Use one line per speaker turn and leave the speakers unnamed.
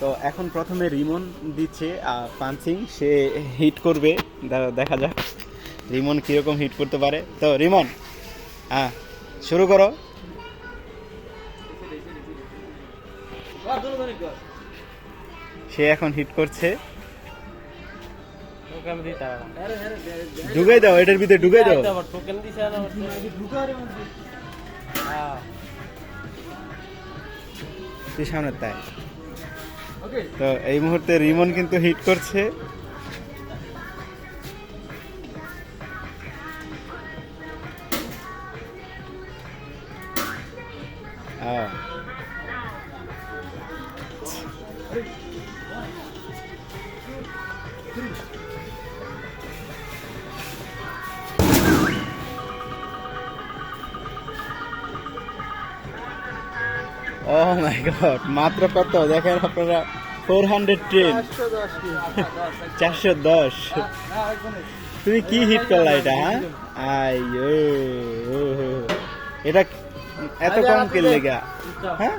তো এখন প্রথমে রিমন দিচ্ছে পাঞ্চিং, সে হিট করবে, দেখা যাক রিমন কীরকম হিট করতে পারে। তো রিমন, হ্যাঁ শুরু করো। সে এখন হিট করছে, ঢুকাই দাও, এটার ভিতরে ঢুকাই দাও। তুই সামনে তাই। তো এই মুহূর্তে রিমন কিন্তু হিট করছে। ও মাই গড, মাত্র কত দেখেন আপনারা, 410, 410। তুমি কি হিট করলা এটা? হ্যাঁ, আইয়ো, এটা এত কম কিনলে গা? হ্যাঁ,